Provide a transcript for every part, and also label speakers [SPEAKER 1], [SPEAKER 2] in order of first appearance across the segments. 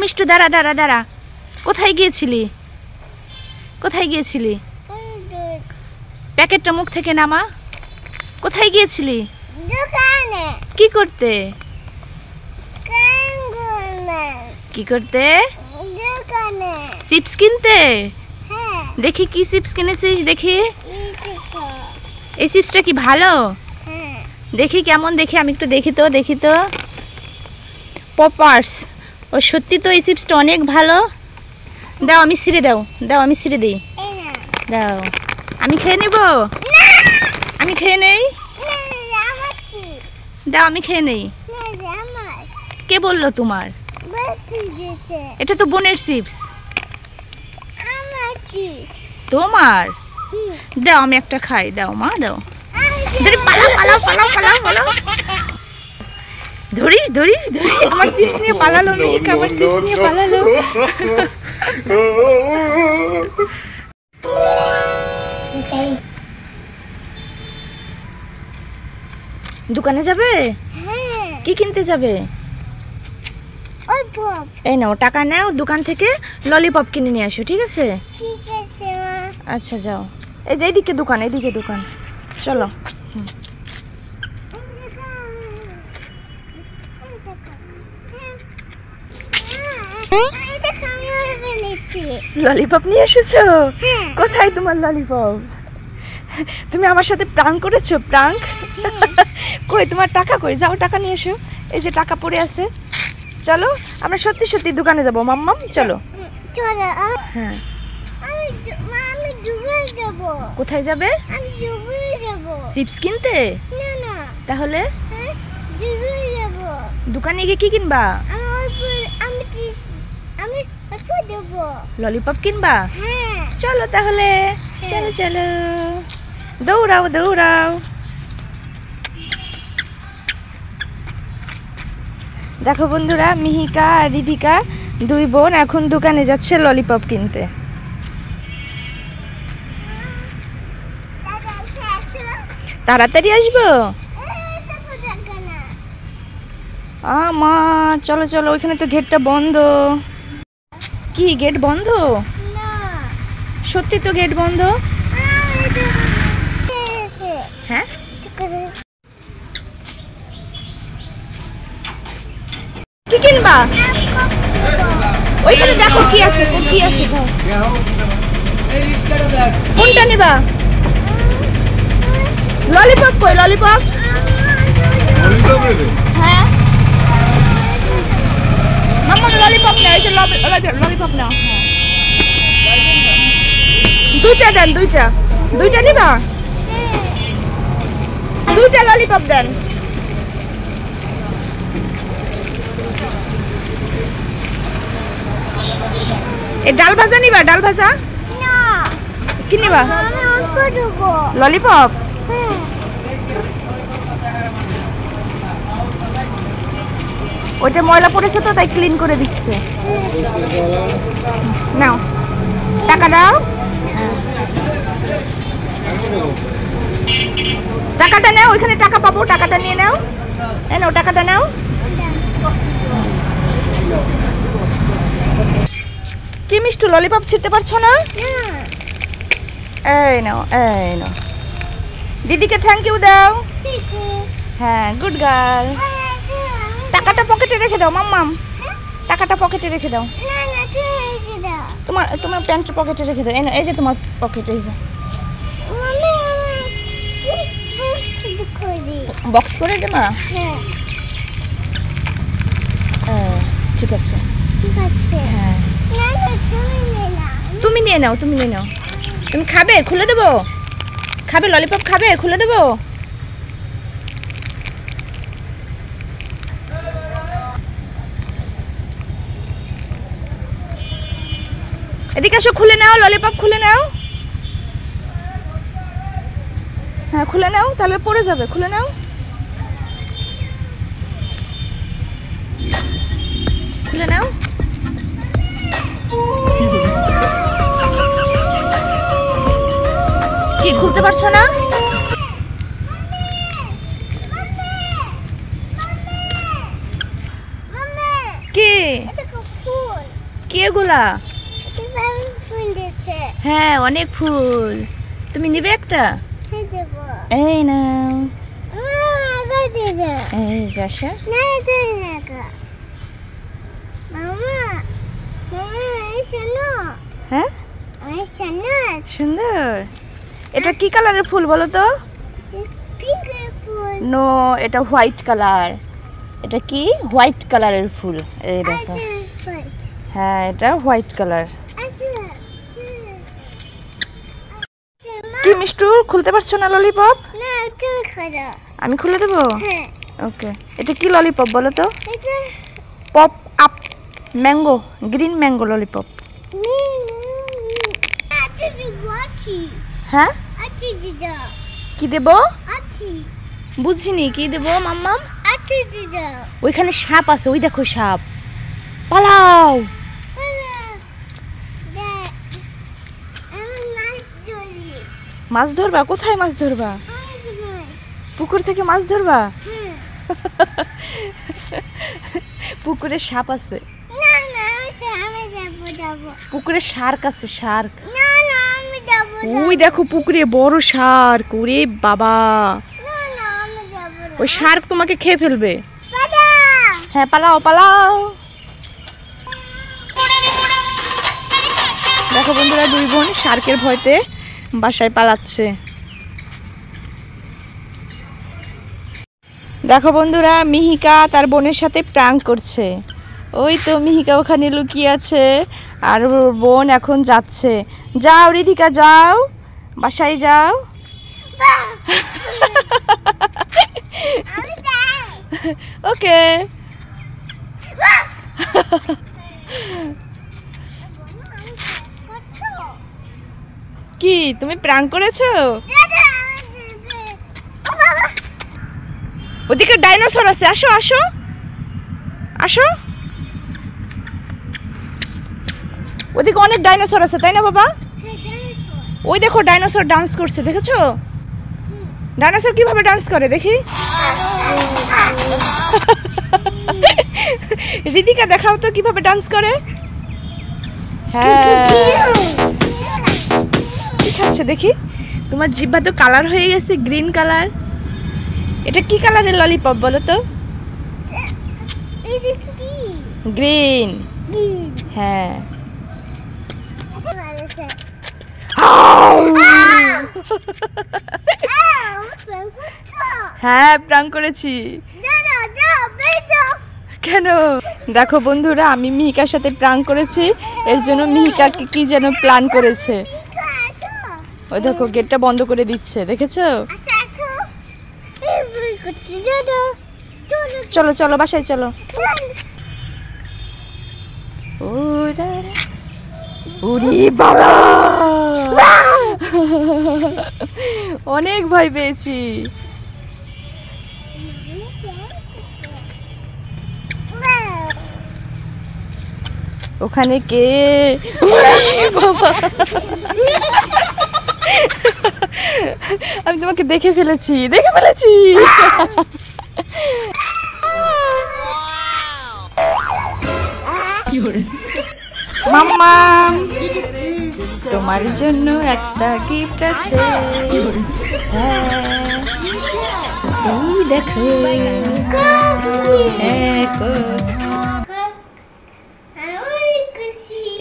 [SPEAKER 1] মিষ্টু দাঁড়া দাঁড়া দাঁড়া, কোথায় গিয়েছিলি? কোথায় গিয়েছিলি? প্যাকেটটা মুখ থেকে নামা। কোথায় গিয়েছিলি?
[SPEAKER 2] দোকানে।
[SPEAKER 1] কি করতে? কি করতে?
[SPEAKER 2] দোকানে।
[SPEAKER 1] চিপস কিনতে?
[SPEAKER 2] হ্যাঁ।
[SPEAKER 1] দেখি কি চিপস কিনেছিস, দেখি। এই চিপসটা কি ভালো?
[SPEAKER 2] হ্যাঁ।
[SPEAKER 1] দেখি কেমন, দেখি আমি একটু দেখি তো, দেখি তো। পপার্স। ও সত্যি তো এই চিপসটা অনেক ভালো। দাও আমি ছিঁড়ে, দাও দাও আমি ছিঁড়ে দিই। দাও আমি খেয়ে নেব। আমি খেয়ে নেই। দাও আমি খেয়ে নেই। কে বললো তোমার? এটা তো বোনের চিপস। তোমার? দাও আমি একটা খাই, দাও মা দাও। পালাও পালাও পালাও পালাও পালাও। ধরিস ধরিস ধরিস, আমার চিপস নিয়ে পালালো, মেয়েকে আমার চিপস নিয়ে পালালো। দোকানে যাবে? কি কিনতে যাবে? এই নাও টাকা নাও, দোকান থেকে ললিপপ কিনে নিয়ে আসো, ঠিক আছে? আচ্ছা যাও। এই যে এইদিকে দোকান, এইদিকে দোকান, চলো। ললিপপ নিয়ে এসেছো? কোথায় তোমার ললিপপ? তুমি আমার সাথে প্রাঙ্ক করেছো? প্রাঙ্ক? কই তোমার টাকা কই? যাও টাকা নিয়ে এসো। এই যে টাকা পড়ে আছে। চলো আমরা সত্যি সত্যি দোকানে যাবো মাম্মাম, চলো। হ্যাঁ কোথায় যাবে? চিপস কিনতে? তাহলে দোকানে গিয়ে কি কিনবা? ললিপপ কিনবা? চলো তাহলে, চলো চলো, দৌড়াও দৌড়াও। দেখো বন্ধুরা, মিহিকা আর রিধিকা দুই বোন এখন দোকানে যাচ্ছে ললিপপ কিনতে। তাড়াতাড়ি আসবো। মা চলো চলো, ওইখানে তো গেটটা বন্ধ। কি গেট বন্ধ? সত্যি তো গেট বন্ধ। হ্যাঁ কি কিনবা? ওইখানে দেখো কি আছে, কি আছে। কোনটা নিবা? ললিপপ কই? ললিপপ? হ্যাঁ মাম্মা ললিপপ নাও, এই যে ললিপপ নাও। দুইটা দেন, দুইটা। দুইটা নিবা? দুইটা ললিপপ দেন। এই ডাল ভাজা নিবা? ডাল ভাজা কি নিবা? ললিপপ? ওইটা ময়লা পড়েছে তো, তাই ক্লিন করে দিচ্ছে। নাও টাকা দাও। টাকাটা নাও, ওইখানে টাকা পাবো, টাকাটা নিয়ে নাও। এই নাও টাকাটা নাও। কি মিষ্টু, ললিপপ ছিঁড়তে পারছো না? এই নাও, এই নাও। দিদিকে থ্যাংক ইউ দাও। হ্যাঁ গুড গার্ল। টাকাটা পকেটে রেখে দাও মাম্মাম, টাকাটা পকেটে রেখে দাও। তোমার তোমার প্যান্টের পকেটে রেখে দাও। এই যে তোমার পকেটে, এই যে বক্স করে দেবা। ঠিক আছে হ্যাঁ তুমি নিয়ে নাও, তুমি নিয়ে নাও। তুমি খাবে? খুলে দেবো? খাবে ললিপপ? খাবে? খুলে দেবো? এদিকে এসো, খুলে নাও ললিপপ, খুলে নাও। হ্যাঁ খুলে নাও, তাহলে পড়ে যাবে। খুলে নাও, খুলে নাও। কি খুলতে পারছো না? কি কি এগুলা?
[SPEAKER 2] ফুল দিচ্ছে।
[SPEAKER 1] হ্যাঁ অনেক ফুল। তুমি নিবে একটা?
[SPEAKER 2] হ্যাঁ দেবো।
[SPEAKER 1] এই নাও।
[SPEAKER 2] আগা দিবে।
[SPEAKER 1] এই যাসা।
[SPEAKER 2] না তুই আগা। মামা এই শোনো।
[SPEAKER 1] হ্যাঁ
[SPEAKER 2] এই শোনো।
[SPEAKER 1] সুন্দর। এটা কি কালারের ফুল বলো তো?
[SPEAKER 2] পিঙ্ক ফুল।
[SPEAKER 1] নো, এটা হোয়াইট কালার। এটা কি হোয়াইট কালারের ফুল। এই দেখো।
[SPEAKER 2] ফুল।
[SPEAKER 1] হ্যাঁ এটা হোয়াইট কালার।
[SPEAKER 2] আচ্ছা।
[SPEAKER 1] কি মিষ্টু, খুলতে পারছো না ললিপপ?
[SPEAKER 2] না তুমি খাও।
[SPEAKER 1] আমি খুলে দেবো?
[SPEAKER 2] হ্যাঁ।
[SPEAKER 1] ওকে। এটা কি ললিপপ বলো তো?
[SPEAKER 2] এটা
[SPEAKER 1] pop up mango, green mango lollipop.
[SPEAKER 2] আচ্ছা দিবো আছি।
[SPEAKER 1] হ্যাঁ
[SPEAKER 2] আছি দিদা।
[SPEAKER 1] কি দেবো?
[SPEAKER 2] আছি।
[SPEAKER 1] বুঝিনি কি দেবো মাম্মাম।
[SPEAKER 2] আছি দিদা।
[SPEAKER 1] ওইখানে সাপ আছে, ওই দেখো সাপ। পালাও। মাছ ধরবা? কোথায় মাছ ধরবা? পুকুর থেকে মাছ ধরবা? পুকুরে সাপ আছে। পুকুরে শার্ক আছে, শার্ক। ওই দেখো পুকুরে বড় শার্ক। ওরে বাবা, ওই শার্ক তোমাকে খেয়ে ফেলবে। হ্যাঁ পালাও পালাও। দেখো বন্ধুরা, দুই বোন শার্কের ভয়তে বাসায় পালাচ্ছে। দেখো বন্ধুরা, মিহিকা তার বোনের সাথে প্রাঙ্ক করছে। ওই তো মিহিকা ওখানে লুকিয়ে আছে, আর ওর বোন এখন যাচ্ছে। যাও রিধিকা যাও, বাসায় যাও। ওকে। কি তুমি প্রাঙ্ক করেছো? ওদিকে ডাইনোসর আছে, আসো আসো আসো। ওদিকে অনেক ডাইনোসর আছে তাই না বাবা? ওই দেখো ডাইনোসর ডান্স করছে, দেখেছো? ডাইনোসর কিভাবে ডান্স করে দেখি। রিদিকা দেখাও তো কিভাবে ডান্স করে। হ্যাঁ কি খাচ্ছে দেখি। তোমার জিহ্বা তো কালার হয়ে গেছে, গ্রিন কালার। এটা কি কালারের ললিপপ বলো তো? গ্রিন। হ্যাঁ হ্যাঁ প্রাঙ্ক করেছি। কেন? দেখো বন্ধুরা, আমি মিহিকার সাথে প্রাঙ্ক করেছি, এর জন্য মিহিকা কি যেন প্ল্যান করেছে। ওই দেখো গেটটা বন্ধ করে দিচ্ছে, দেখেছো? চলো চলো বাসায় চলো। ওরে বাবা, অনেক ভয় পেয়েছি। ওখানে কে? আমি তোমাকে দেখে ফেলেছি, দেখে ফেলেছি। মাম্মা, তোমার জন্য একটা গিফট আছে। হ্যাঁ এই দেখো। হ্যাঁ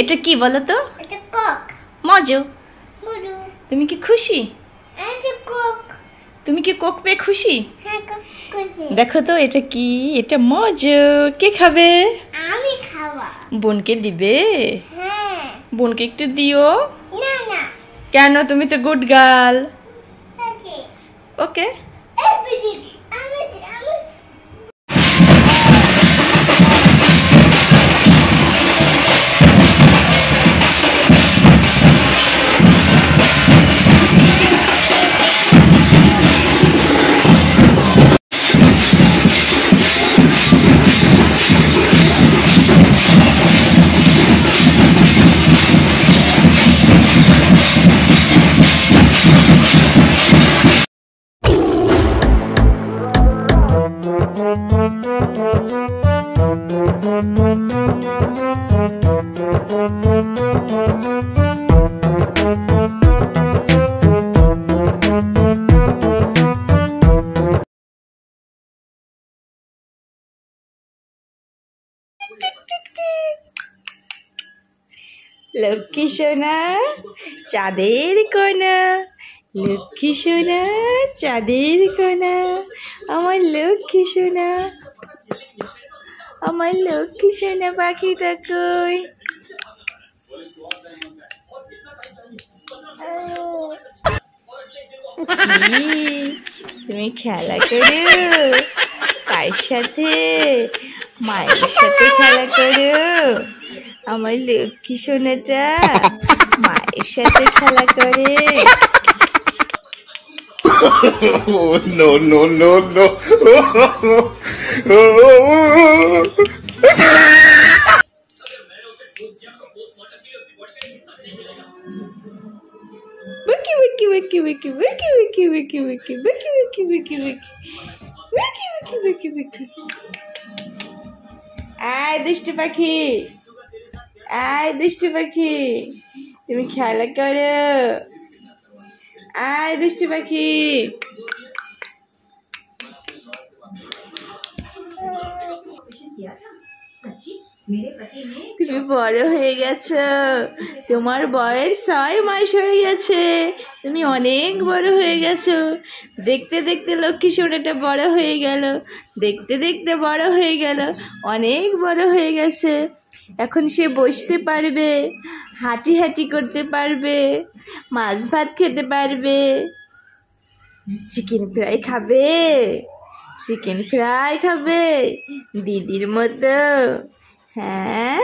[SPEAKER 1] এটা কি বলো তো? মজো। তুমি কি খুশি? তুমি কি কোক পেয়ে খুশি? দেখো তো এটা কি, এটা মজো। কে খাবে?
[SPEAKER 2] আমি খাওয়া।
[SPEAKER 1] বোনকে দিবে?
[SPEAKER 2] হ্যাঁ।
[SPEAKER 1] বোনকে একটু দিও।
[SPEAKER 2] না না।
[SPEAKER 1] কেন? তুমি তো গুড গার্ল।
[SPEAKER 2] ওকে।
[SPEAKER 1] ওকে। লক্ষ্মী সোনা চাঁদের কোনা, লক্ষ্মী সোনা চাঁদের কোনা, আমার লক্ষ্মী সোনা, আমার লক্ষ্মী সোনা পাখিটা কই? তুমি খেলা করো কার সাথে? মায়ের সাথে খেলা করো? আমার লক্ষ্মী সোনাটা মায়ের সাথে খেলা করে।
[SPEAKER 3] Oh, no, no, no, no.
[SPEAKER 1] Wiki wiki wiki wiki wiki wiki wiki wiki wiki wiki wiki wiki wiki wiki wiki. আয় দুষ্টু পাখি, আয় দুষ্টু পাখি, তুমি খেলা করো। আয় দুষ্টু পাখি। তুমি বড় হয়ে গেছো, তোমার বয়স 6 মাস হয়ে গেছে, তুমি অনেক বড় হয়ে গেছো। দেখতে দেখতে লক্ষ্মী সোনাটা বড় হয়ে গেল, দেখতে দেখতে বড় হয়ে গেল, অনেক বড় হয়ে গেছে। এখন সে বসতে পারবে, হাঁটি হাঁটি করতে পারবে, মাছ ভাত খেতে পারবে। চিকেন ফ্রাই খাবে, চিকেন ফ্রাই খাবে দিদির মতো। হ্যাঁ,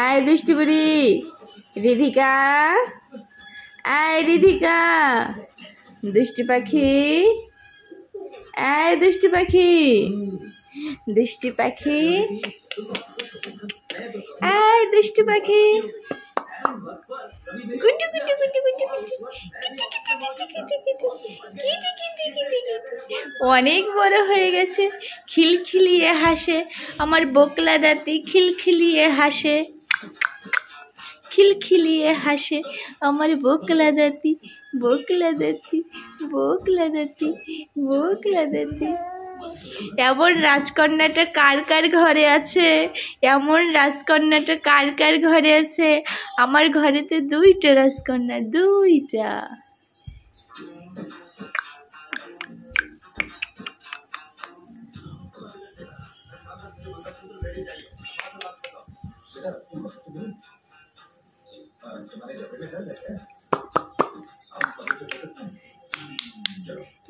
[SPEAKER 1] আয় দুষ্টু বুড়ি রিধিকা, আয় রিধিকা, দুষ্টু পাখি, আয় দুষ্টু পাখি, দুষ্টু পাখি, আয় দুষ্টু পাখি। গুটু গুটু গুটু গুটু গুটু, কিটি কিটি কিটি কিটি কিটি, কিটি কিটি কিটি কিটি। অনেক বড় হয়ে গেছে, খিলখিলিয়ে হাসে, আমার বোকলা দাঁতি খিলখিলিয়ে হাসে, খিলখিলিয়ে হাসে, আমার বোকলা দাঁতি, বোকলা দাঁতি, বোকলা দাঁতি, বোকলা দাঁতি। এমন রাজকন্যাটা কার কার ঘরে আছে? এমন রাজকন্যাটা কার কার ঘরে আছে? আমার ঘরেতে 2টা রাজকন্যা, 2টা।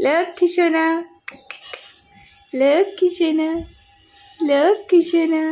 [SPEAKER 1] লক্ষ্মী সোনা, লক্ষ্মী সোনা, লক্ষ্মী সোনা।